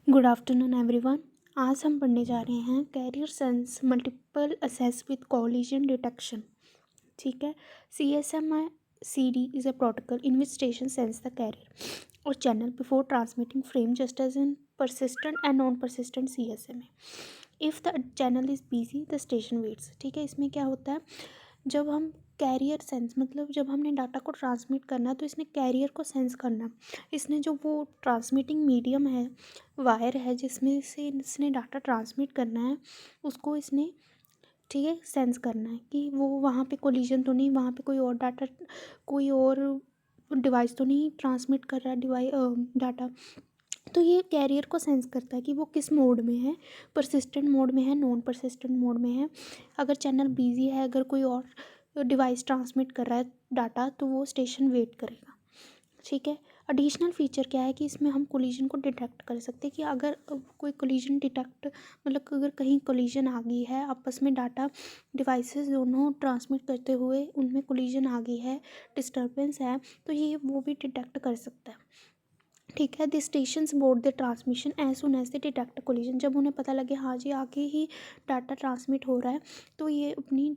Good afternoon everyone. आज हम पढ़ने जा रहे हैं carrier sense multiple access with collision detection. ठीक है। CSMI-CD is a protocol in which station sense the carrier और channel before transmitting frame just as in persistent and non persistent CSMA. If the channel is busy the station waits. ठीक है। इसमें क्या होता है, जब हम कैरियर सेंस मतलब जब हमने डाटा को ट्रांसमिट करना है तो इसने कैरियर को सेंस करना। इसने जो वो ट्रांसमिटिंग मीडियम है, वायर है जिसमें से इसने डाटा ट्रांसमिट करना है, उसको इसने ठीक है सेंस करना है कि वो वहाँ पे कोलिजन तो नहीं, वहाँ पे कोई और डाटा, कोई और डिवाइस तो नहीं ट्रांसमिट कर रहा है डाटा। तो ये कैरियर को सेंस करता है कि वो किस मोड में है, परसिस्टेंट मोड में है, नॉन परसिस्टेंट मोड में है। अगर चैनल बिजी है, अगर कोई और डिवाइस ट्रांसमिट कर रहा है डाटा, तो वो स्टेशन वेट करेगा। ठीक है। एडिशनल फीचर क्या है कि इसमें हम कोलिजन को डिटेक्ट कर सकते हैं कि अगर कोई कोलिजन डिटेक्ट मतलब अगर कहीं कोलिजन आ गई है आपस में, डाटा डिवाइसेस दोनों ट्रांसमिट करते हुए उनमें कोलिजन आ गई है, डिस्टर्बेंस है, तो ये वो भी डिटेक्ट कर सकता है। ठीक है। The stations abort the transmission as soon as the detect collision. जब उन्हें पता लगे हाँ जी आगे ही डाटा ट्रांसमिट हो रहा है, तो ये अपनी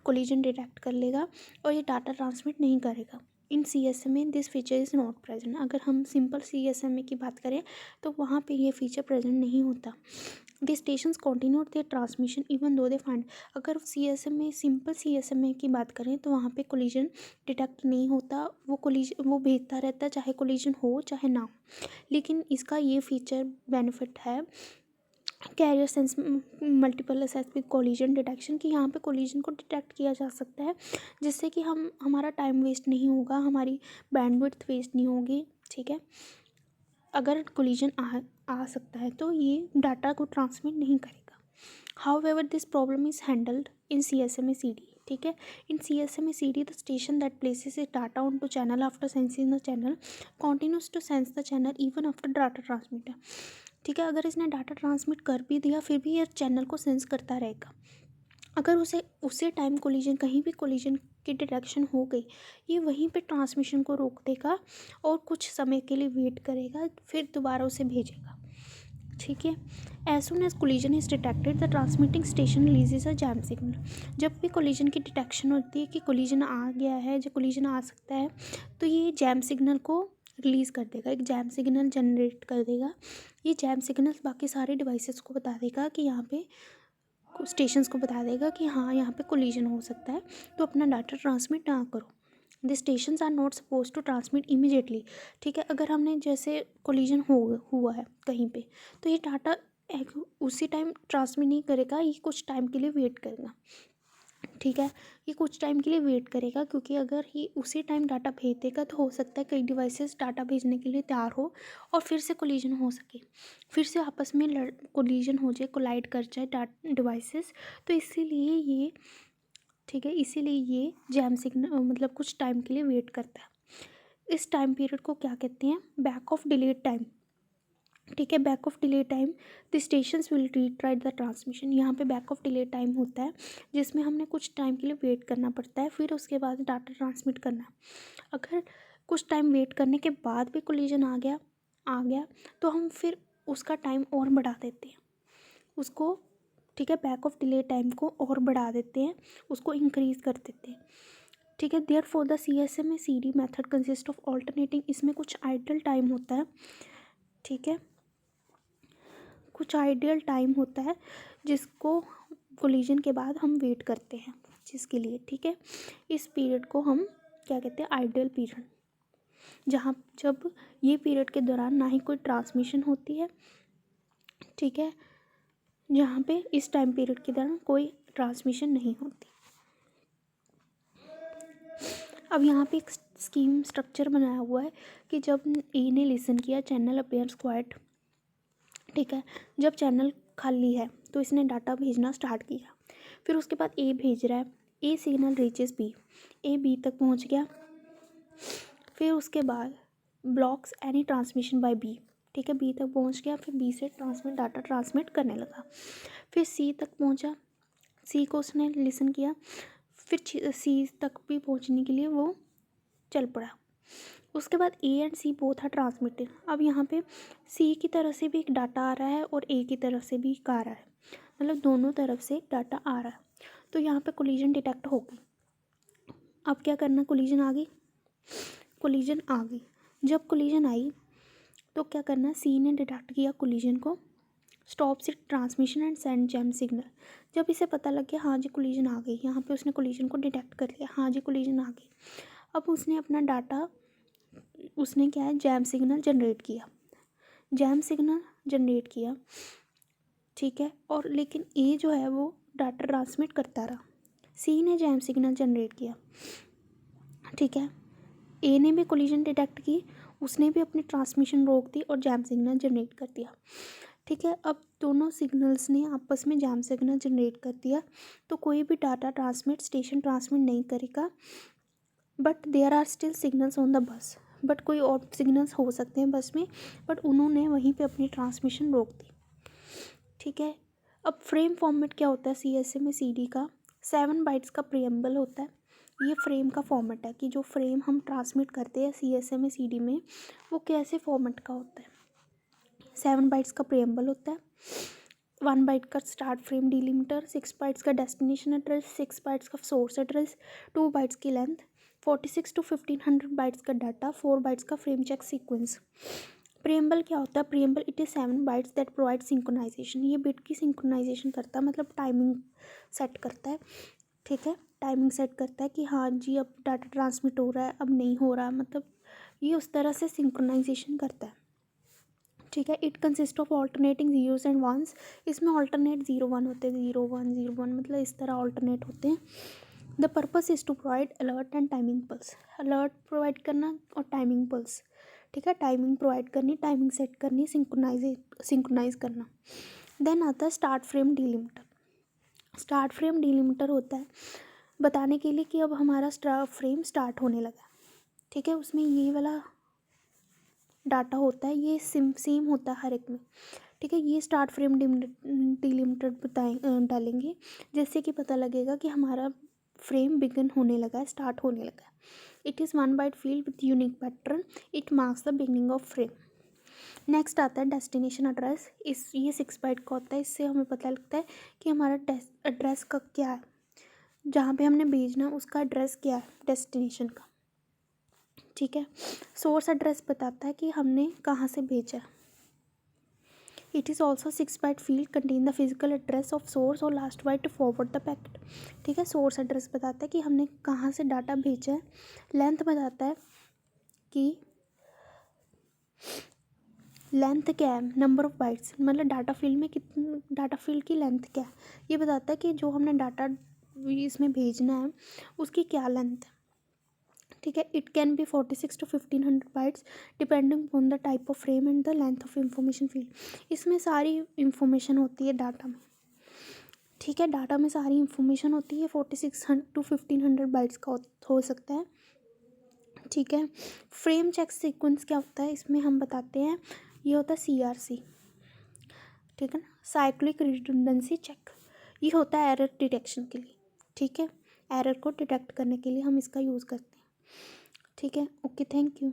कोलिजन डिटेक्ट कर लेगा और ये डाटा ट्रांसमिट नहीं करेगा। इन CSMA this feature is not present. अगर हम सिंपल CSMA की बात करें तो वहाँ पे ये फीचर प्रेजेंट नहीं होता। The stations continue their transmission even though they find. अगर CSMA सिंपल CSMA की बात करें तो वहाँ पे कोलिजन डिटेक्ट नहीं होता, वो भेजता रहता है चाहे कोलिजन हो चाहे ना हो। लेकिन इसका ये फीचर बेनिफिट है carrier sense multiple access with collision detection कि यहाँ पे कोलिजन को डिटेक्ट किया जा सकता है, जिससे कि हमारा टाइम वेस्ट नहीं होगा, हमारी बैंडविड्थ वेस्ट नहीं होगी। ठीक है। अगर कोलिजन आ सकता है तो ये डाटा को ट्रांसमिट नहीं करेगा। However this problem is handled in CSMA-CD। ठीक है। In CSMA-CD the station that places it data on to channel after sensing the channel continues to sense the channel even after data transmit. ठीक है। अगर इसने data transmit कर भी दिया फिर भी ये चैनल को सेंस करता रहेगा। अगर उसे टाइम कोलिजन कहीं भी कोलिजन की डिटेक्शन हो गई, ये वहीं पे ट्रांसमिशन को रोक देगा और कुछ समय के लिए वेट करेगा, फिर दोबारा उसे भेजेगा। ठीक है। As soon as collision is detected the transmitting station releases a jam signal. जब भी कोलिजन की डिटेक्शन होती है कि कोलिजन आ गया है, जो कोलिजन आ सकता है, तो ये जैम सिग्नल को रिलीज़ कर देगा, एक जैम सिग्नल जनरेट कर देगा। ये जैम सिग्नल बाकी सारे डिवाइसेस को बता देगा कि यहाँ पे स्टेशंस को बता देगा कि हाँ यहाँ पे कोलिजन हो सकता है, तो अपना डाटा ट्रांसमिट ना करो। The stations are not suppose to transmit immediately. ठीक है। अगर हमने जैसे कोलिजन हुआ है कहीं पे, तो ये डाटा उसी टाइम ट्रांसमिट नहीं करेगा, ये कुछ टाइम के लिए वेट करेगा। ठीक है। ये कुछ टाइम के लिए वेट करेगा क्योंकि अगर ये उसी टाइम डाटा भेज देगा तो हो सकता है कई डिवाइसेस डाटा भेजने के लिए तैयार हो और फिर से कोलिजन हो सके, फिर से आपस में कोलिजन हो जाए, कोलाइड कर जाए डिवाइसेस। तो इसीलिए ये ठीक है, इसीलिए ये जैम सिग्नल मतलब कुछ टाइम के लिए वेट करता है। इस टाइम पीरियड को क्या कहते हैं, बैक ऑफ डिलेड टाइम। ठीक है। Back off delay time the stations will retry the transmission. यहाँ पे बैक ऑफ डिले टाइम होता है जिसमें हमने कुछ टाइम के लिए वेट करना पड़ता है, फिर उसके बाद डाटा ट्रांसमिट करना है। अगर कुछ टाइम वेट करने के बाद भी कोलिजन आ गया तो हम फिर उसका टाइम और बढ़ा देते हैं उसको। ठीक है। बैक ऑफ डिले टाइम को और बढ़ा देते हैं, उसको इंक्रीज़ कर देते हैं। ठीक है। Therefore the CSMA-CD method consist of alternating. इसमें कुछ आइडल टाइम होता है। ठीक है। कुछ आइडियल टाइम होता है जिसको कोलिजन के बाद हम वेट करते हैं जिसके लिए। ठीक है। इस पीरियड को हम क्या कहते हैं, आइडियल पीरियड, जब ये पीरियड के दौरान ना ही कोई ट्रांसमिशन होती है। ठीक है। जहाँ पे इस टाइम पीरियड के दौरान कोई ट्रांसमिशन नहीं होती। अब यहाँ पे एक स्कीम स्ट्रक्चर बनाया हुआ है कि जब ए ने लिसन किया, चैनल अपीयर्स क्वाइट। ठीक है। जब चैनल खाली है तो इसने डाटा भेजना स्टार्ट किया, फिर उसके बाद ए भेज रहा है, A signal reaches B, A B तक पहुंच गया, फिर उसके बाद blocks any transmission by B. ठीक है। बी तक पहुंच गया, फिर बी से डाटा ट्रांसमिट करने लगा, फिर सी तक पहुंचा, सी को उसने लिसन किया, फिर सी तक भी पहुंचने के लिए वो चल पड़ा। उसके बाद A and C both are transmitted. अब यहाँ पे सी की तरफ से भी एक डाटा आ रहा है और ए की तरफ से भी एक आ रहा है, मतलब दोनों तरफ से डाटा आ रहा है। तो यहाँ पे कोलिजन डिटेक्ट होगी। अब क्या करना, कोलिजन आ गई, कोलिजन आ गई। जब कोलिजन आई तो क्या करना, सी ने डिटेक्ट किया कोलिजन को, स्टॉप से transmission and send jam signal. जब इसे पता लग गया हाँ जी कोलिजन आ गई, यहाँ पे उसने कोलिजन को डिटेक्ट कर लिया, हाँ जी कोलिजन आ गई। अब उसने अपना डाटा, उसने क्या है, जैम सिग्नल जनरेट किया, जैम सिग्नल जनरेट किया, ठीक है। और लेकिन ए जो है वो डाटा ट्रांसमिट करता रहा, सी ने जैम सिग्नल जनरेट किया, ठीक है। ए ने भी कोलिजन डिटेक्ट की, उसने भी अपनी ट्रांसमिशन रोक दी और जैम सिग्नल जनरेट कर दिया, ठीक है। अब दोनों सिग्नल्स ने आपस में जैम सिग्नल जनरेट कर दिया, तो कोई भी डाटा ट्रांसमिट स्टेशन ट्रांसमिट नहीं करेगा, but there are still signals on the bus, but कोई और सिग्नल्स हो सकते हैं बस में, बट उन्होंने वहीं पे अपनी ट्रांसमिशन रोक दी, ठीक है। अब फ्रेम फॉर्मेट क्या होता है CSM में CD का, 7 बाइट्स का प्रीएम्बल होता है। ये फ्रेम का फॉर्मेट है कि जो फ्रेम हम ट्रांसमिट करते हैं CSM में CD में वो कैसे फॉर्मेट का होता है। 7 बाइट्स का प्रीएम्बल होता है, 1 बाइट का स्टार्ट फ्रेम डिलिमिटर, 6 बाइट्स का डेस्टिनेशन एड्रेस, 6 बाइट्स का सोर्स एड्रेस, 2 बाइट्स की लेंथ, 46 to 1500 बाइट्स का डाटा, 4 बाइट्स का फ्रेम चेक सीक्वेंस। प्रीएम्बल क्या होता है, preamble it is 7 bytes that provide synchronization. ये बिट की सिंक्रोनाइजेशन करता है, मतलब टाइमिंग सेट करता है, ठीक है। टाइमिंग सेट करता है कि हाँ जी अब डाटा ट्रांसमिट हो रहा है, अब नहीं हो रहा, मतलब ये उस तरह से सिंक्रोनाइजेशन करता है, ठीक है। It consist of alternating zeros and ones. इसमें ऑल्टरनेट 0 1 होते हैं, 0 1 0 1, मतलब इस तरह ऑल्टरनेट होते हैं। The purpose is to provide alert and timing pulse, alert provide करना और टाइमिंग पल्स, ठीक है। टाइमिंग प्रोवाइड करनी, टाइमिंग सेट करनी, सिंक्रोनाइज करना। देन आता है start frame delimiter. Start frame delimiter होता है बताने के लिए कि अब हमारा फ्रेम स्टार्ट होने लगा, ठीक है। उसमें ये वाला डाटा होता है, ये सेम होता है हर एक में, ठीक है। ये स्टार्ट फ्रेम डिलिमिटर डालेंगे जिससे कि पता लगेगा कि हमारा फ्रेम बिगिन होने लगा है, स्टार्ट होने लगा है। It is 1 byte field with unique pattern, it marks the beginning of frame. Next आता है डेस्टिनेशन एड्रेस। ये 6 बाइट का होता है, इससे हमें पता लगता है कि हमारा एड्रेस का क्या है, जहाँ पे हमने भेजना है उसका एड्रेस क्या है डेस्टिनेशन का, ठीक है। सोर्स एड्रेस बताता है कि हमने कहाँ से भेजा है। It is also 6 byte field contain the physical address of source और last byte to forward the packet, ठीक है। सोर्स एड्रेस बताता है कि हमने कहाँ से डाटा भेजा है। लेंथ बताता है कि लेंथ क्या है, नंबर ऑफ़ बाइट्स, मतलब डाटा फील्ड में कितनी, डाटा फील्ड की लेंथ क्या है, ये बताता है कि जो हमने डाटा इसमें भेजना है उसकी क्या लेंथ है, ठीक है। It can be 46 to 1500 bytes depending on the type of frame and the length of information field. इसमें सारी इंफॉर्मेशन होती है डाटा में, ठीक है। डाटा में सारी इंफॉर्मेशन होती है, 46 to 1500 बाइट्स का हो सकता है, ठीक है। फ्रेम चेक सीक्वेंस क्या होता है इसमें हम बताते हैं, ये होता है CRC, ठीक है ना, साइक्लिक रिडंडेंसी चेक। ये होता है एरर डिटेक्शन के लिए, ठीक है। एरर को डिटेक्ट करने के लिए हम इसका यूज़ करते हैं, ठीक है। Okay, thank you.